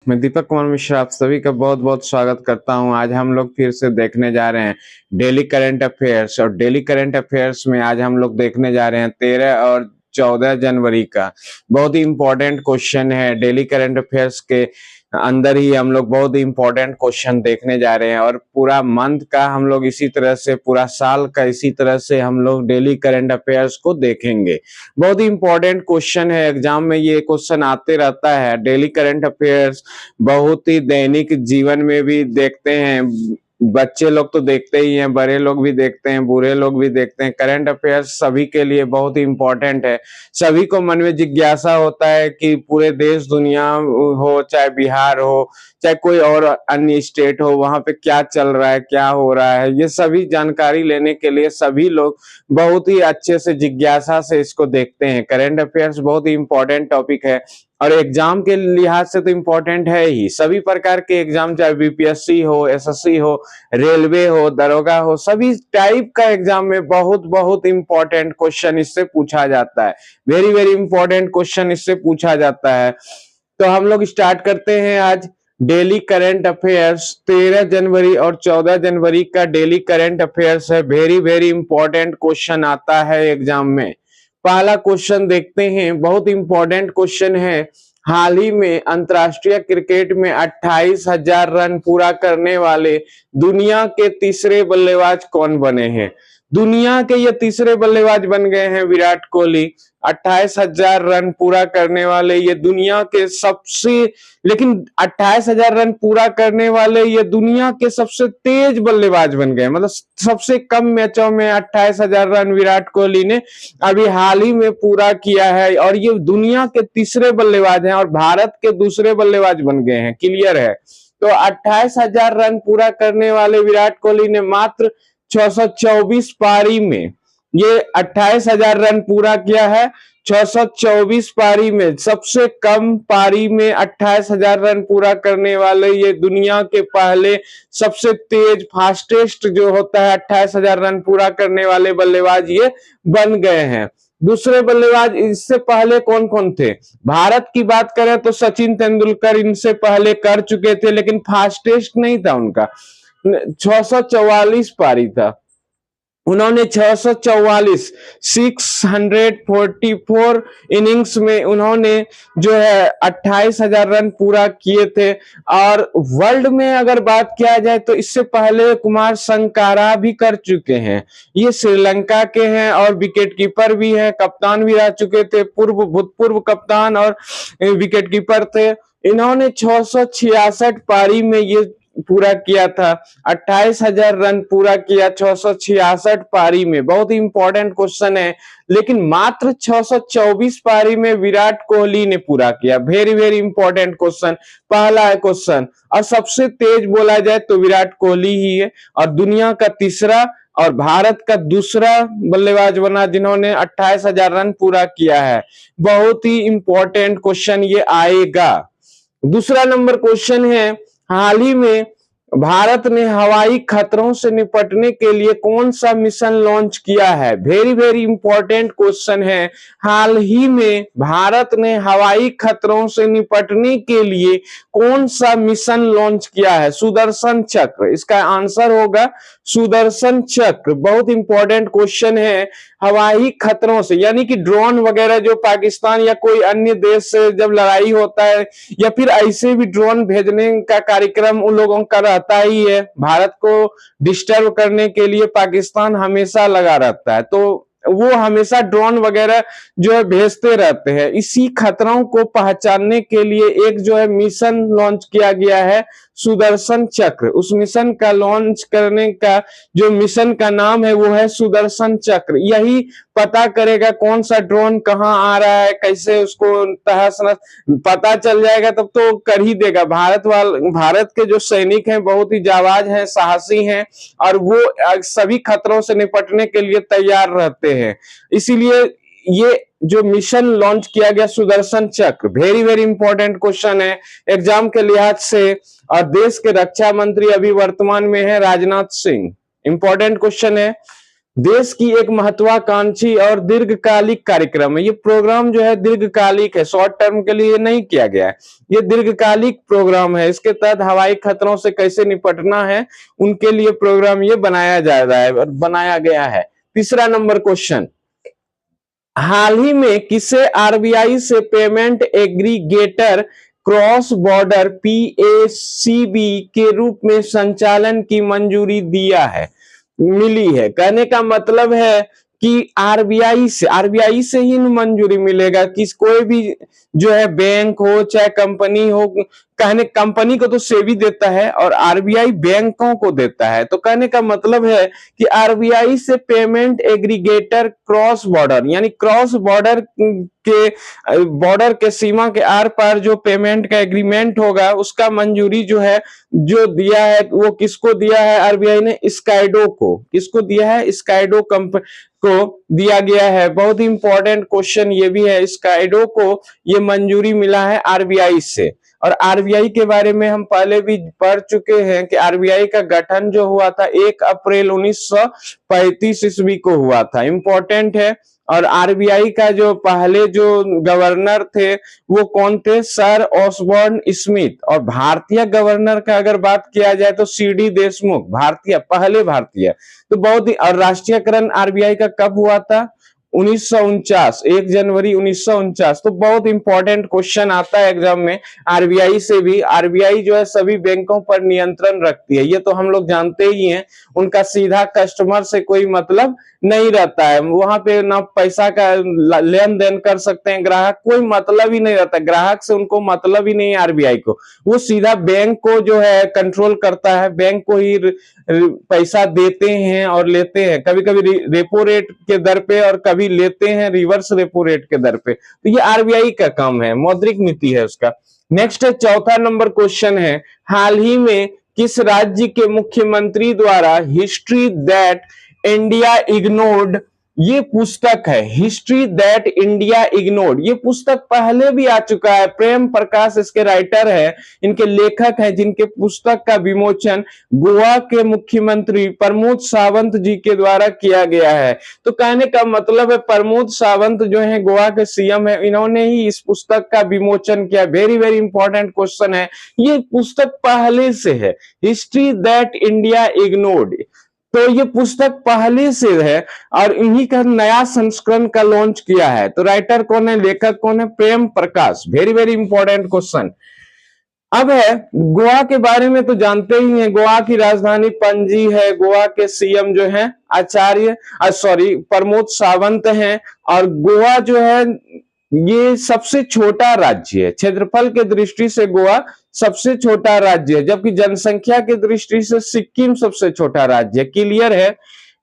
मैं दीपक कुमार मिश्रा आप सभी का बहुत बहुत स्वागत करता हूं। आज हम लोग फिर से देखने जा रहे हैं डेली करंट अफेयर्स। और डेली करंट अफेयर्स में आज हम लोग देखने जा रहे हैं 13 और 14 जनवरी का बहुत ही इंपॉर्टेंट क्वेश्चन है। डेली करंट अफेयर्स के अंदर ही हम लोग बहुत ही इंपॉर्टेंट क्वेश्चन देखने जा रहे हैं और पूरा मंथ का हम लोग इसी तरह से, पूरा साल का इसी तरह से हम लोग डेली करंट अफेयर्स को देखेंगे। बहुत ही इंपॉर्टेंट क्वेश्चन है, एग्जाम में ये क्वेश्चन आते रहता है। डेली करंट अफेयर्स बहुत ही दैनिक जीवन में भी देखते हैं, बच्चे लोग तो देखते ही हैं, बड़े लोग भी देखते हैं, बूढ़े लोग भी देखते हैं। करंट अफेयर्स सभी के लिए बहुत ही इंपॉर्टेंट है। सभी को मन में जिज्ञासा होता है कि पूरे देश दुनिया हो, चाहे बिहार हो, चाहे कोई और अन्य स्टेट हो, वहां पे क्या चल रहा है, क्या हो रहा है, ये सभी जानकारी लेने के लिए सभी लोग बहुत ही अच्छे से जिज्ञासा से इसको देखते हैं। करंट अफेयर्स बहुत ही इंपॉर्टेंट टॉपिक है और एग्जाम के लिहाज से तो इम्पोर्टेंट है ही। सभी प्रकार के एग्जाम, चाहे बीपीएससी हो, एसएससी हो, रेलवे हो, दरोगा हो, सभी टाइप का एग्जाम में बहुत बहुत इंपॉर्टेंट क्वेश्चन इससे पूछा जाता है। वेरी वेरी इंपॉर्टेंट क्वेश्चन इससे पूछा जाता है। तो हम लोग स्टार्ट करते हैं आज डेली करंट अफेयर्स। 13 जनवरी और 14 जनवरी का डेली करंट अफेयर्स है। वेरी वेरी इंपॉर्टेंट क्वेश्चन आता है एग्जाम में। पहला क्वेश्चन देखते हैं, बहुत इंपॉर्टेंट क्वेश्चन है। हाल ही में अंतरराष्ट्रीय क्रिकेट में 28,000 रन पूरा करने वाले दुनिया के तीसरे बल्लेबाज कौन बने हैं? दुनिया के ये तीसरे बल्लेबाज बन गए हैं विराट कोहली। 28,000 रन पूरा करने वाले ये दुनिया के सबसे, लेकिन 28,000 रन पूरा करने वाले ये दुनिया के सबसे तेज बल्लेबाज बन गए। मतलब सबसे कम मैचों में 28,000 रन विराट कोहली ने अभी हाल ही में पूरा किया है और ये दुनिया के तीसरे बल्लेबाज हैं और भारत के दूसरे बल्लेबाज बन गए हैं। क्लियर है? तो 28,000 रन पूरा करने वाले विराट कोहली ने मात्र 624 पारी में ये 28,000 रन पूरा किया है। 624 पारी में, सबसे कम पारी में 28,000 रन पूरा करने वाले ये दुनिया के पहले सबसे तेज, फास्टेस्ट जो होता है 28,000 रन पूरा करने वाले बल्लेबाज ये बन गए हैं। दूसरे बल्लेबाज इससे पहले कौन कौन थे? भारत की बात करें तो सचिन तेंदुलकर इनसे पहले कर चुके थे, लेकिन फास्टेस्ट नहीं था उनका। 644 पारी था, उन्होंने 644, 644 इनिंग्स में उन्होंने जो है 28,000 रन पूरा किए थे। और वर्ल्ड में अगर बात किया जाए तो इससे पहले कुमार संगकारा भी कर चुके हैं। ये श्रीलंका के हैं और विकेट कीपर भी हैं, कप्तान भी रह चुके थे, भूतपूर्व कप्तान और विकेट कीपर थे। इन्होंने 666 पारी में ये पूरा किया था, 28,000 रन पूरा किया 666 पारी में। बहुत ही इंपॉर्टेंट क्वेश्चन है, लेकिन मात्र 624 पारी में विराट कोहली ने पूरा किया। वेरी वेरी इंपॉर्टेंट क्वेश्चन, पहला है क्वेश्चन। और सबसे तेज बोला जाए तो विराट कोहली ही है और दुनिया का तीसरा और भारत का दूसरा बल्लेबाज बना जिन्होंने 28,000 रन पूरा किया है। बहुत ही इंपॉर्टेंट क्वेश्चन ये आएगा। दूसरा नंबर क्वेश्चन है, हाल ही में भारत ने हवाई खतरों से निपटने के लिए कौन सा मिशन लॉन्च किया है? वेरी वेरी इंपॉर्टेंट क्वेश्चन है। हाल ही में भारत ने हवाई खतरों से निपटने के लिए कौन सा मिशन लॉन्च किया है? सुदर्शन चक्र, इसका आंसर होगा सुदर्शन चक्र। बहुत इंपॉर्टेंट क्वेश्चन है। हवाई खतरों से यानी कि ड्रोन वगैरह जो पाकिस्तान या कोई अन्य देश से जब लड़ाई होता है या फिर ऐसे भी ड्रोन भेजने का कार्यक्रम उन लोगों का रहता ही है। भारत को डिस्टर्ब करने के लिए पाकिस्तान हमेशा लगा रहता है, तो वो हमेशा ड्रोन वगैरह जो है भेजते रहते हैं। इसी खतरों को पहचानने के लिए एक जो है मिशन लॉन्च किया गया है, सुदर्शन चक्र। उस मिशन का लॉन्च करने का जो मिशन का नाम है वो है सुदर्शन चक्र। यही पता करेगा कौन सा ड्रोन कहाँ आ रहा है, कैसे उसको तहस नहस पता चल जाएगा तब तो कर ही देगा। भारत के जो सैनिक हैं बहुत ही जाबाज हैं, साहसी हैं और वो सभी खतरों से निपटने के लिए तैयार रहते हैं। इसीलिए ये जो मिशन लॉन्च किया गया सुदर्शन चक्र, वेरी वेरी इंपॉर्टेंट क्वेश्चन है एग्जाम के लिहाज से। और देश के रक्षा मंत्री अभी वर्तमान में है राजनाथ सिंह। इंपॉर्टेंट क्वेश्चन है। देश की एक महत्वाकांक्षी और दीर्घकालिक कार्यक्रम है। ये प्रोग्राम जो है दीर्घकालिक है, शॉर्ट टर्म के लिए नहीं किया गया है, ये दीर्घकालिक प्रोग्राम है। इसके तहत हवाई खतरों से कैसे निपटना है उनके लिए प्रोग्राम ये बनाया जा रहा है और बनाया गया है। तीसरा नंबर क्वेश्चन, हाल ही में किसे आरबीआई से पेमेंट एग्रीगेटर क्रॉस बॉर्डर पीएसीबी के रूप में संचालन की मंजूरी मिली है। कहने का मतलब है कि आरबीआई से ही मंजूरी मिलेगा कि कोई भी जो है बैंक हो चाहे कंपनी हो, कहने कंपनी को तो सेबी देता है और आरबीआई बैंकों को देता है। तो कहने का मतलब है कि आरबीआई से पेमेंट एग्रीगेटर क्रॉस बॉर्डर यानी क्रॉस बॉर्डर के सीमा के आर पार जो पेमेंट का एग्रीमेंट होगा उसका मंजूरी जो है जो दिया है वो किसको दिया है, आरबीआई ने स्काइडो को। किसको दिया है, स्काइडो कंपनी को दिया गया है। बहुत ही इंपॉर्टेंट क्वेश्चन ये भी है, स्काइडो को ये मंजूरी मिला है आरबीआई से। और आरबीआई के बारे में हम पहले भी पढ़ चुके हैं कि आरबीआई का गठन जो हुआ था 1 अप्रैल 1935 ईस्वी को हुआ था, इंपॉर्टेंट है। और आरबीआई का जो पहले जो गवर्नर थे वो कौन थे, सर ऑसबॉर्न स्मिथ। और भारतीय गवर्नर का अगर बात किया जाए तो सीडी देशमुख, पहले भारतीय। तो बहुत ही, और राष्ट्रीयकरण आरबीआई का कब हुआ था, 1949, 1 जनवरी 1949। तो बहुत इंपॉर्टेंट क्वेश्चन आता है एग्जाम में आरबीआई से भी। आरबीआई जो है सभी बैंकों पर नियंत्रण रखती है, ये तो हम लोग जानते ही हैं। उनका सीधा कस्टमर से कोई मतलब नहीं रहता है, वहां पे ना पैसा का लेन देन कर सकते हैं ग्राहक, कोई मतलब ही नहीं रहता, ग्राहक से उनको मतलब ही नहीं है आरबीआई को। वो सीधा बैंक को जो है कंट्रोल करता है, बैंक को ही पैसा देते हैं और लेते हैं, कभी कभी रेपो रेट के दर पे और कभी लेते हैं रिवर्स रेपो रेट के दर पे। तो ये आरबीआई का काम है, मौद्रिक नीति है उसका। नेक्स्ट है, चौथा नंबर क्वेश्चन है, हाल ही में किस राज्य के मुख्यमंत्री द्वारा हिस्ट्री दैट इंडिया इग्नोर्ड, ये पुस्तक है हिस्ट्री दैट इंडिया इग्नोर्ड। ये पुस्तक पहले भी आ चुका है, प्रेम प्रकाश इसके राइटर है, इनके लेखक हैं, जिनके पुस्तक का विमोचन गोवा के मुख्यमंत्री प्रमोद सावंत जी के द्वारा किया गया है। तो कहने का मतलब है प्रमोद सावंत जो है गोवा के सीएम है, इन्होंने ही इस पुस्तक का विमोचन किया। वेरी वेरी इंपॉर्टेंट क्वेश्चन है, ये पुस्तक पहले से है, हिस्ट्री दैट इंडिया इग्नोर्ड। तो ये पुस्तक पहले से है और इन्हीं का नया संस्करण का लॉन्च किया है। तो राइटर कौन है, लेखक कौन है, Prem Prakash. Very very important question. अब है गोवा के बारे में तो जानते ही हैं, गोवा की राजधानी पणजी है, गोवा के सीएम जो है प्रमोद सावंत हैं। और गोवा जो है ये सबसे छोटा राज्य है, क्षेत्रफल के दृष्टि से गोवा सबसे छोटा राज्य है, जबकि जनसंख्या की दृष्टि से सिक्किम सबसे छोटा राज्य है। क्लियर है।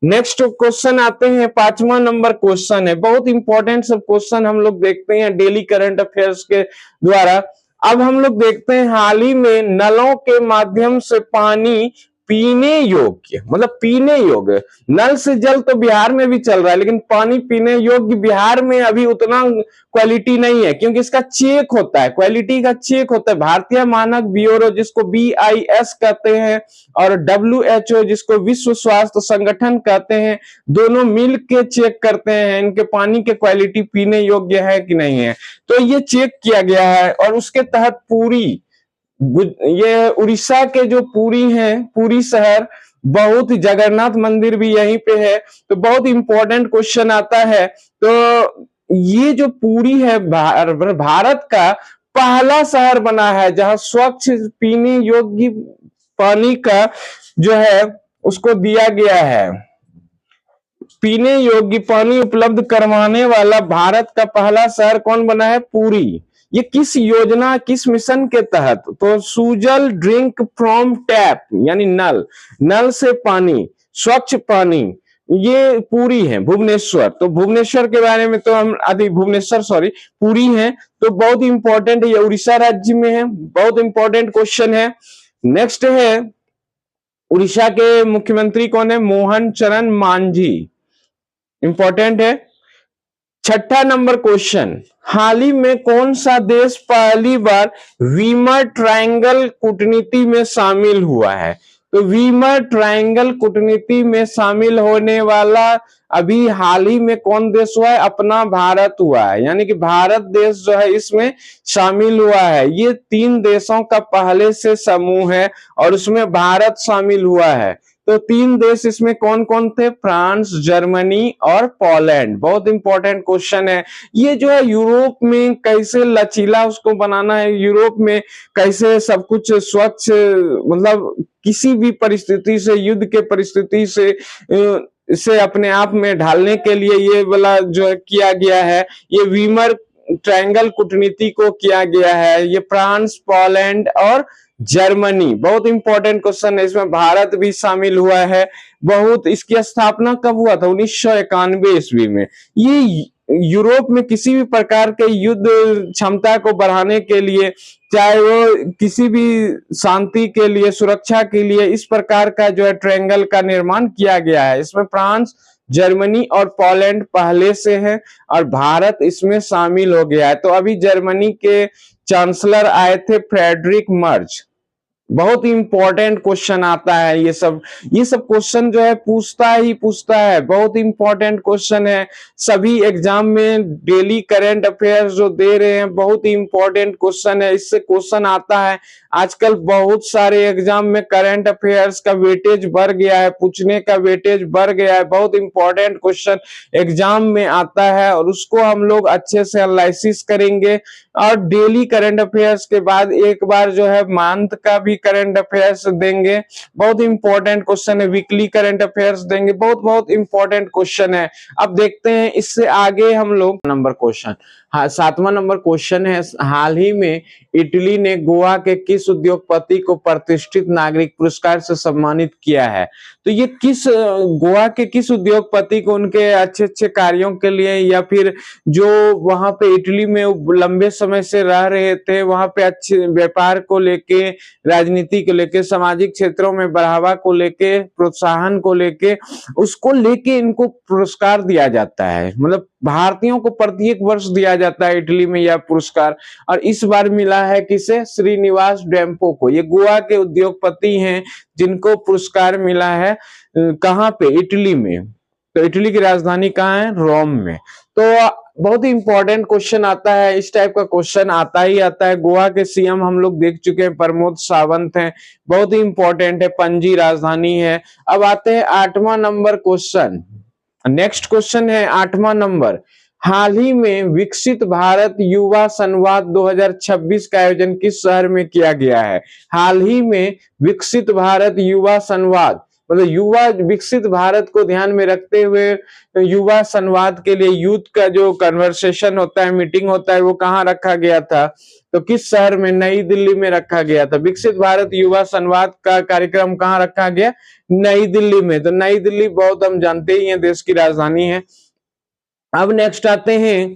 नेक्स्ट क्वेश्चन आते हैं, 5वां नंबर क्वेश्चन है, बहुत इंपॉर्टेंट सब क्वेश्चन हम लोग देखते हैं डेली करंट अफेयर्स के द्वारा। अब हम लोग देखते हैं, हाल ही में नलों के माध्यम से पानी पीने योग्य, मतलब पीने योग्य, नल से जल तो बिहार में भी चल रहा है, लेकिन पानी पीने योग्य बिहार में अभी उतना क्वालिटी नहीं है, क्योंकि इसका चेक होता है, क्वालिटी का चेक होता है। भारतीय मानक ब्यूरो जिसको BIS कहते हैं और WHO जिसको विश्व स्वास्थ्य संगठन कहते हैं, दोनों मिल के चेक करते हैं इनके पानी के क्वालिटी पीने योग्य है कि नहीं है। तो ये चेक किया गया है और उसके तहत पूरी, ये उड़ीसा के जो पुरी है, पुरी शहर, बहुत जगन्नाथ मंदिर भी यहीं पे है। तो बहुत इंपॉर्टेंट क्वेश्चन आता है। तो ये जो पुरी है भारत का पहला शहर बना है जहां स्वच्छ पीने योग्य पानी का जो है उसको दिया गया है, पीने योग्य पानी उपलब्ध करवाने वाला भारत का पहला शहर कौन बना है, पुरी। ये किस योजना, किस मिशन के तहत, तो सुजल ड्रिंक फ्रॉम टैप यानी नल से पानी, स्वच्छ पानी, ये पुरी है भुवनेश्वर। तो भुवनेश्वर के बारे में तो हम पुरी है। तो बहुत इंपॉर्टेंट है, ये उड़ीसा राज्य में है, बहुत इंपॉर्टेंट क्वेश्चन है। नेक्स्ट है, उड़ीसा के मुख्यमंत्री कौन है, मोहन चरण मांझी, इंपॉर्टेंट है। 6ठा नंबर क्वेश्चन, हाल ही में कौन सा देश पहली बार वीमर ट्रायंगल कूटनीति में शामिल हुआ है। तो वीमर ट्रायंगल कूटनीति में शामिल होने वाला अभी हाल ही में कौन देश हुआ है? अपना भारत हुआ है, यानी कि भारत देश जो है इसमें शामिल हुआ है। ये 3 देशों का पहले से समूह है और उसमें भारत शामिल हुआ है। तो 3 देश इसमें कौन कौन थे? फ्रांस, जर्मनी और पोलैंड। बहुत इंपॉर्टेंट क्वेश्चन है ये। जो है यूरोप में कैसे लचीला उसको बनाना है, यूरोप में कैसे सब कुछ स्वच्छ, मतलब किसी भी परिस्थिति से, युद्ध के परिस्थिति से अपने आप में ढालने के लिए ये वाला जो है किया गया है, ये वीमर ट्रायंगल कूटनीति को किया गया है। ये फ्रांस, पोलैंड और जर्मनी। बहुत इंपॉर्टेंट क्वेश्चन है, इसमें भारत भी शामिल हुआ है। बहुत इसकी स्थापना कब हुआ था? 1991 ईस्वी में। ये यूरोप में किसी भी प्रकार के युद्ध क्षमता को बढ़ाने के लिए, चाहे वो किसी भी शांति के लिए, सुरक्षा के लिए, इस प्रकार का जो है ट्रायंगल का निर्माण किया गया है। इसमें फ्रांस, जर्मनी और पोलैंड पहले से है और भारत इसमें शामिल हो गया है। तो अभी जर्मनी के चांसलर आए थे फ्रेडरिक मर्ज। बहुत इंपॉर्टेंट क्वेश्चन आता है ये सब क्वेश्चन जो है पूछता है। बहुत इंपॉर्टेंट क्वेश्चन है, सभी एग्जाम में डेली करंट अफेयर्स जो दे रहे हैं, बहुत ही इंपॉर्टेंट क्वेश्चन है। इससे क्वेश्चन आता है। आजकल बहुत सारे एग्जाम में करंट अफेयर्स का वेटेज बढ़ गया है, पूछने का वेटेज बढ़ गया है। बहुत इंपॉर्टेंट क्वेश्चन एग्जाम में आता है और उसको हम लोग अच्छे से एनालिसिस करेंगे। और डेली करंट अफेयर्स के बाद एक बार जो है मंथ का भी करंट अफेयर्स देंगे। बहुत इंपॉर्टेंट क्वेश्चन है। वीकली करंट अफेयर्स देंगे। बहुत इंपॉर्टेंट क्वेश्चन है। अब देखते हैं इससे आगे हम लोग नंबर क्वेश्चन। हाँ, 7वां नंबर क्वेश्चन है, हाल ही में इटली ने गोवा के किस उद्योगपति को प्रतिष्ठित नागरिक पुरस्कार से सम्मानित किया है? तो ये गोवा के किस उद्योगपति को उनके अच्छे कार्यों के लिए, या फिर जो वहां पे इटली में लंबे समय से रह रहे थे, वहां पे अच्छे व्यापार को लेके, राजनीति को लेके, सामाजिक क्षेत्रों में बढ़ावा को लेके, प्रोत्साहन को लेके, उसको लेके इनको पुरस्कार दिया जाता है। मतलब भारतीयों को प्रत्येक वर्ष दिया जाता है इटली में यह पुरस्कार, और इस बार मिला है किसे? श्रीनिवास डेम्पो को। ये गोवा के उद्योगपति हैं जिनको पुरस्कार मिला है। कहां पे? इटली में। तो इटली की राजधानी कहाँ है? रोम में। तो बहुत ही इंपॉर्टेंट क्वेश्चन आता है, इस टाइप का क्वेश्चन आता है। गोवा के सीएम हम लोग देख चुके हैं, प्रमोद सावंत हैं। बहुत ही इंपॉर्टेंट है, पणजी राजधानी है। अब आते हैं 8वां नंबर क्वेश्चन। नेक्स्ट क्वेश्चन है 8वां नंबर। हाल ही में विकसित भारत युवा संवाद 2026 का आयोजन किस शहर में किया गया है? हाल ही में विकसित भारत युवा संवाद, मतलब युवा विकसित भारत को ध्यान में रखते हुए युवा संवाद के लिए यूथ का जो कन्वर्सेशन होता है, मीटिंग होता है, वो कहाँ रखा गया था? तो किस शहर में? नई दिल्ली में रखा गया था। विकसित भारत युवा संवाद का कार्यक्रम कहाँ रखा गया? नई दिल्ली में। तो नई दिल्ली बहुत हम जानते ही हैं, देश की राजधानी है। अब नेक्स्ट आते हैं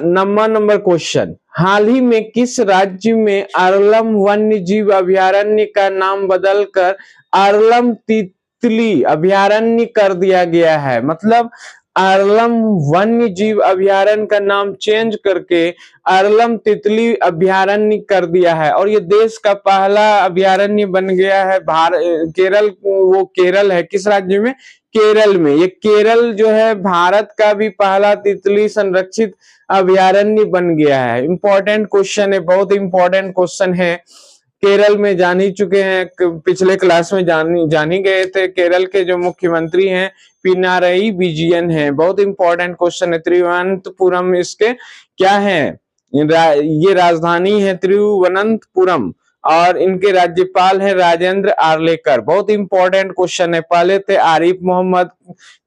9वां नंबर क्वेश्चन। हाल ही में किस राज्य में अरलम वन्य जीव अभयारण्य का नाम बदलकर अरलम तितली अभयारण्य कर दिया गया है? मतलब अरलम वन्य जीव अभयारण्य का नाम चेंज करके अरलम तितली अभयारण्य कर दिया है, और ये देश का पहला अभयारण्य बन गया है। केरल है। किस राज्य में? केरल में। ये केरल जो है भारत का भी पहला तितली संरक्षित अभयारण्य बन गया है। इंपॉर्टेंट क्वेश्चन है, बहुत इंपॉर्टेंट क्वेश्चन है। केरल में जान ही चुके हैं, पिछले क्लास में जान ही गए थे। केरल के जो मुख्यमंत्री हैं पिनारई विजयन है। बहुत इंपॉर्टेंट क्वेश्चन है। तिरुवनंतपुरम इसके क्या है? ये राजधानी है तिरुवनंतपुरम, और इनके राज्यपाल है राजेंद्र आर्लेकर। बहुत इंपॉर्टेंट क्वेश्चन है। पहले थे आरिफ मोहम्मद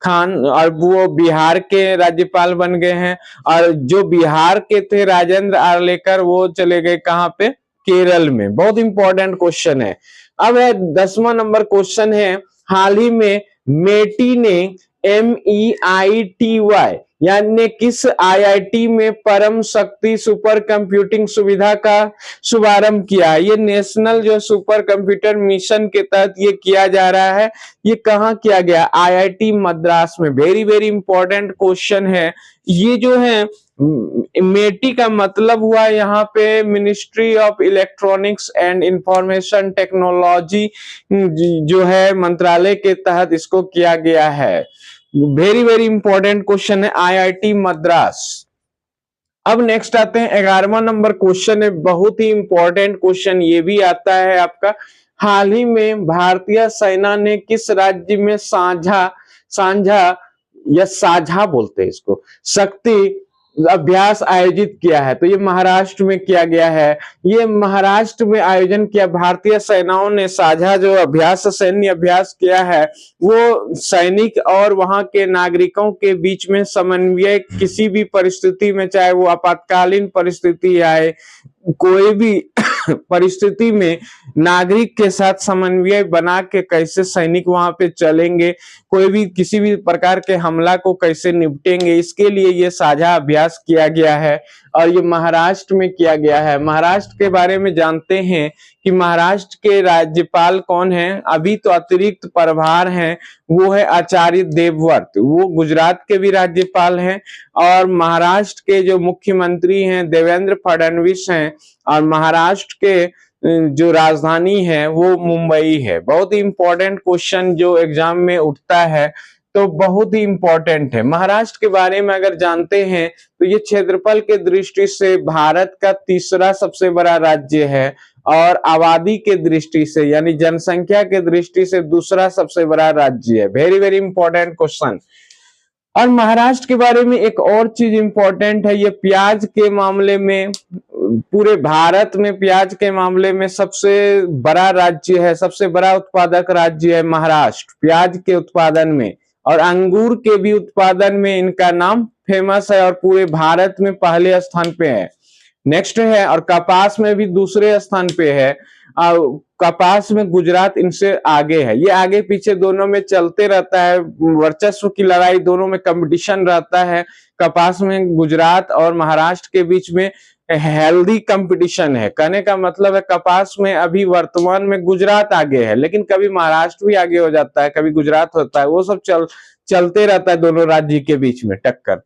खान और वो बिहार के राज्यपाल बन गए हैं, और जो बिहार के थे राजेंद्र आर्लेकर, वो चले गए कहाँ पे? केरल में। बहुत इंपॉर्टेंट क्वेश्चन है। अब है 10वां नंबर क्वेश्चन है। हाल ही में मेटी ने MEITY यानी किस IIT में परम शक्ति सुपर कंप्यूटिंग सुविधा का शुभारंभ किया? ये नेशनल जो सुपर कंप्यूटर मिशन के तहत ये किया जा रहा है। ये कहाँ किया गया? IIT मद्रास में। वेरी इंपॉर्टेंट क्वेश्चन है। ये जो है मेटी का मतलब हुआ यहाँ पे ministry of electronics and information technology, जो है मंत्रालय के तहत इसको किया गया है। वेरी वेरी इंपॉर्टेंट क्वेश्चन है आईआईटी मद्रास। अब नेक्स्ट आते हैं 11वां नंबर क्वेश्चन है, बहुत ही इंपॉर्टेंट क्वेश्चन ये भी आता है आपका। हाल ही में भारतीय सेना ने किस राज्य में सांझा या साझा बोलते हैं इसको, शक्ति अभ्यास आयोजित किया है? तो ये महाराष्ट्र में किया गया है। ये महाराष्ट्र में आयोजन किया, भारतीय सेनाओं ने साझा जो अभ्यास, सैन्य अभ्यास किया है, वो सैनिक और वहां के नागरिकों के बीच में समन्वय, किसी भी परिस्थिति में, चाहे वो आपातकालीन परिस्थिति आए, कोई भी परिस्थिति में नागरिक के साथ समन्वय बना के कैसे सैनिक वहां पे चलेंगे, कोई भी किसी भी प्रकार के हमला को कैसे निपटेंगे, इसके लिए ये साझा अभ्यास किया गया है और ये महाराष्ट्र में किया गया है। महाराष्ट्र के बारे में जानते हैं कि महाराष्ट्र के राज्यपाल कौन हैं? अभी तो अतिरिक्त प्रभार हैं, वो है आचार्य देवव्रत। वो गुजरात के भी राज्यपाल हैं और महाराष्ट्र के जो मुख्यमंत्री हैं देवेंद्र फडणवीस हैं और महाराष्ट्र के जो राजधानी है वो मुंबई है। बहुत ही इंपॉर्टेंट क्वेश्चन जो एग्जाम में उठता है, तो बहुत ही इंपॉर्टेंट है। महाराष्ट्र के बारे में अगर जानते हैं तो ये क्षेत्रफल के दृष्टि से भारत का तीसरा सबसे बड़ा राज्य है और आबादी के दृष्टि से यानी जनसंख्या के दृष्टि से दूसरा सबसे बड़ा राज्य है। Very very important question. और महाराष्ट्र के बारे में एक और चीज इंपॉर्टेंट है, ये प्याज के मामले में, पूरे भारत में प्याज के मामले में सबसे बड़ा राज्य है, सबसे बड़ा उत्पादक राज्य है महाराष्ट्र प्याज के उत्पादन में, और अंगूर के भी उत्पादन में इनका नाम फेमस है और पूरे भारत में पहले स्थान पे है। नेक्स्ट है, और कपास में भी दूसरे स्थान पे है। कपास में गुजरात इनसे आगे है। ये आगे पीछे दोनों में चलते रहता है, वर्चस्व की लड़ाई, दोनों में कंपटीशन रहता है। कपास में गुजरात और महाराष्ट्र के बीच में हेल्दी कंपटीशन है। कहने का मतलब है कपास में अभी वर्तमान में गुजरात आगे है, लेकिन कभी महाराष्ट्र भी आगे हो जाता है, कभी गुजरात होता है, वो सब चलते रहता है दोनों राज्य के बीच में टक्कर।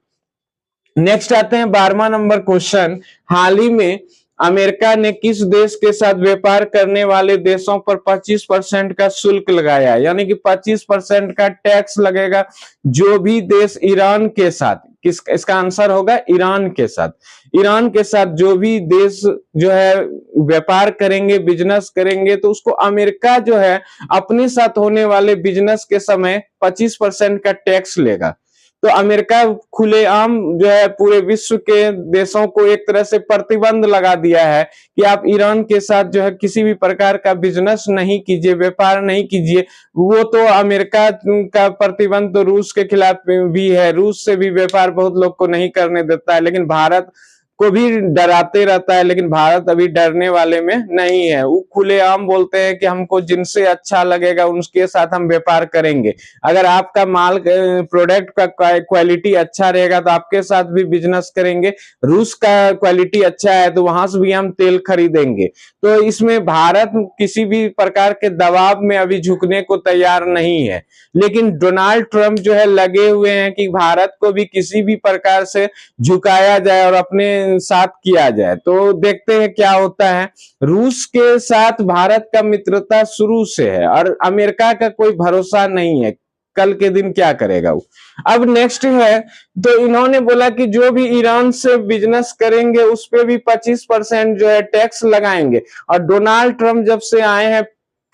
नेक्स्ट आते हैं 12वां नंबर क्वेश्चन। हाल ही में अमेरिका ने किस देश के साथ व्यापार करने वाले देशों पर 25% का शुल्क लगाया है? यानी कि 25% का टैक्स लगेगा जो भी देश ईरान के साथ, इसका आंसर होगा ईरान के साथ। ईरान के साथ जो भी देश जो है व्यापार करेंगे, बिजनेस करेंगे, तो उसको अमेरिका जो है अपने साथ होने वाले बिजनेस के समय 25% का टैक्स लेगा। तो अमेरिका खुलेआम जो है पूरे विश्व के देशों को एक तरह से प्रतिबंध लगा दिया है कि आप ईरान के साथ जो है किसी भी प्रकार का बिजनेस नहीं कीजिए, व्यापार नहीं कीजिए। वो तो अमेरिका का प्रतिबंध तो रूस के खिलाफ भी है, रूस से भी व्यापार बहुत लोग को नहीं करने देता है, लेकिन भारत को भी डराते रहता है, लेकिन भारत अभी डरने वाले में नहीं है। वो खुलेआम बोलते हैं कि हमको जिनसे अच्छा लगेगा उनके साथ हम व्यापार करेंगे। अगर आपका माल प्रोडक्ट का क्वालिटी अच्छा रहेगा तो आपके साथ भी बिजनेस करेंगे। रूस का क्वालिटी अच्छा है तो वहां से भी हम तेल खरीदेंगे। तो इसमें भारत किसी भी प्रकार के दबाव में अभी झुकने को तैयार नहीं है, लेकिन डोनाल्ड ट्रंप जो है लगे हुए हैं कि भारत को भी किसी भी प्रकार से झुकाया जाए और अपने साथ किया जाए। तो देखते हैं क्या होता है। रूस के साथ भारत का मित्रता शुरू से है और अमेरिका का कोई भरोसा नहीं है, कल के दिन क्या करेगा वो। अब नेक्स्ट है, तो इन्होंने बोला कि जो भी ईरान से बिजनेस करेंगे उस पे भी 25% जो है टैक्स लगाएंगे। और डोनाल्ड ट्रंप जब से आए हैं,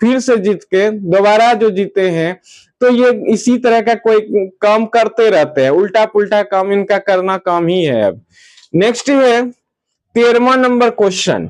फिर से जीत के दोबारा जो जीते हैं, तो ये इसी तरह का कोई काम करते रहते हैं, उल्टा पुल्टा काम इनका करना काम ही है। अब नेक्स्ट है 13वां नंबर क्वेश्चन।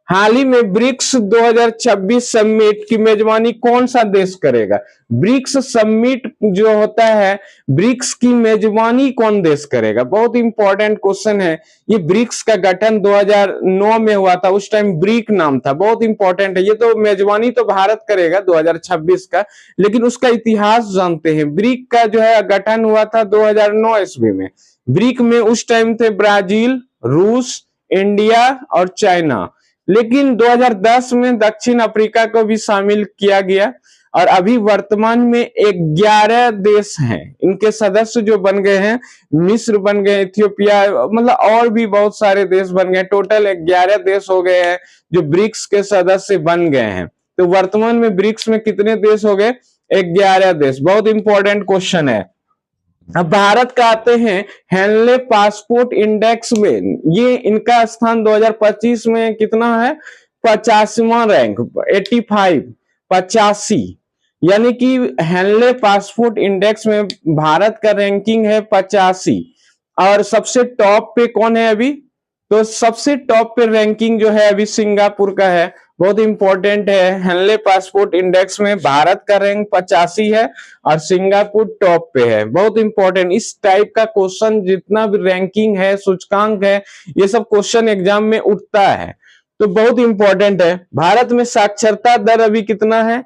हाल ही में ब्रिक्स 2026 समिट की मेजबानी कौन सा देश करेगा? ब्रिक्स समिट जो होता है, ब्रिक्स की मेजबानी कौन देश करेगा? बहुत इंपॉर्टेंट क्वेश्चन है। ये ब्रिक्स का गठन 2009 में हुआ था, उस टाइम ब्रिक नाम था। बहुत इंपॉर्टेंट है। ये तो मेजबानी तो भारत करेगा 2026 का, लेकिन उसका इतिहास जानते हैं। ब्रिक का जो है गठन हुआ था 2009 ईस्वी में। ब्रिक में उस टाइम थे ब्राजील, रूस, इंडिया और चाइना, लेकिन 2010 में दक्षिण अफ्रीका को भी शामिल किया गया और अभी वर्तमान में 11 देश हैं, इनके सदस्य जो बन गए हैं, मिस्र बन गए, इथियोपिया, मतलब और भी बहुत सारे देश बन गए। टोटल 11 देश हो गए हैं जो ब्रिक्स के सदस्य बन गए हैं। तो वर्तमान में ब्रिक्स में कितने देश हो गए? 11 देश। बहुत इंपॉर्टेंट क्वेश्चन है। अब भारत का आते हैं हेनले पासपोर्ट इंडेक्स में। ये इनका स्थान 2025 में कितना है? 50वां रैंक, 85, 85। यानी कि हेनले पासपोर्ट इंडेक्स में भारत का रैंकिंग है 85। और सबसे टॉप पे कौन है अभी? तो सबसे टॉप पे रैंकिंग जो है अभी सिंगापुर का है। बहुत इंपॉर्टेंट है, हेनले पासपोर्ट इंडेक्स में भारत का रैंक 85 है और सिंगापुर टॉप पे है। बहुत इंपॉर्टेंट, इस टाइप का क्वेश्चन जितना भी रैंकिंग है, सूचकांक है, ये सब क्वेश्चन एग्जाम में उठता है, तो बहुत इंपॉर्टेंट है। भारत में साक्षरता दर अभी कितना है?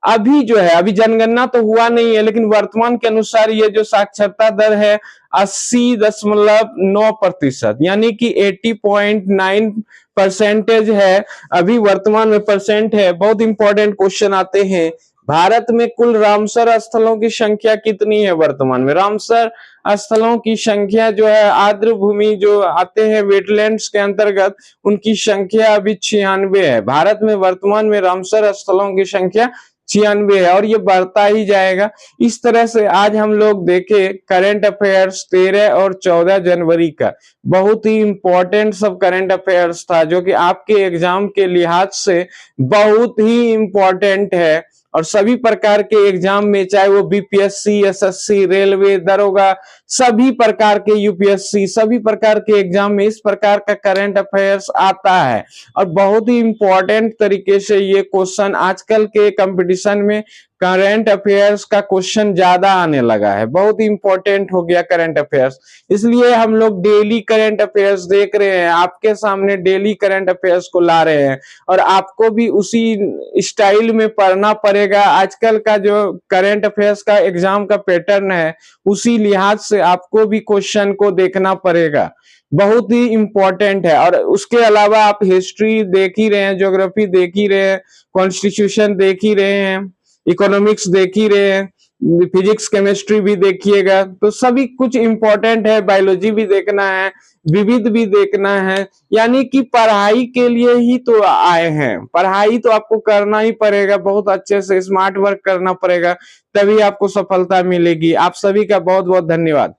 अभी जो है, अभी जनगणना तो हुआ नहीं है, लेकिन वर्तमान के अनुसार ये जो साक्षरता दर है 80.9%, यानी कि 80.9% है अभी वर्तमान में, परसेंट है। बहुत इंपॉर्टेंट क्वेश्चन आते हैं। भारत में कुल रामसर स्थलों की संख्या कितनी है वर्तमान में? रामसर स्थलों की संख्या जो है, आर्द्र भूमि जो आते हैं वेटलैंड्स के अंतर्गत, उनकी संख्या अभी 96 है। भारत में वर्तमान में रामसर स्थलों की संख्या 96 है और ये बढ़ता ही जाएगा। इस तरह से आज हम लोग देखे करंट अफेयर्स 13 और 14 जनवरी का, बहुत ही इंपॉर्टेंट सब करंट अफेयर्स था, जो कि आपके एग्जाम के लिहाज से बहुत ही इंपॉर्टेंट है। और सभी प्रकार के एग्जाम में, चाहे वो बीपीएससी, एसएससी, रेलवे, दरोगा, सभी प्रकार के यूपीएससी, सभी प्रकार के एग्जाम में इस प्रकार का करंट अफेयर्स आता है। और बहुत ही इंपॉर्टेंट तरीके से ये क्वेश्चन आजकल के कंपटीशन में करंट अफेयर्स का क्वेश्चन ज्यादा आने लगा है। बहुत इंपॉर्टेंट हो गया करंट अफेयर्स, इसलिए हम लोग डेली करंट अफेयर्स देख रहे हैं, आपके सामने डेली करंट अफेयर्स को ला रहे हैं। और आपको भी उसी स्टाइल में पढ़ना पड़ेगा। आजकल का जो करंट अफेयर्स का एग्जाम का पैटर्न है, उसी लिहाज से आपको भी क्वेश्चन को देखना पड़ेगा। बहुत ही इंपॉर्टेंट है। और उसके अलावा आप हिस्ट्री देख ही रहे हैं, ज्योग्राफी देख ही रहे हैं, कॉन्स्टिट्यूशन देख ही रहे हैं, इकोनॉमिक्स देख ही रहे हैं, फिजिक्स केमिस्ट्री भी देखिएगा, तो सभी कुछ इंपॉर्टेंट है। बायोलॉजी भी देखना है, विविध भी देखना है। यानी कि पढ़ाई के लिए ही तो आए हैं, पढ़ाई तो आपको करना ही पड़ेगा, बहुत अच्छे से स्मार्ट वर्क करना पड़ेगा, तभी आपको सफलता मिलेगी। आप सभी का बहुत बहुत धन्यवाद।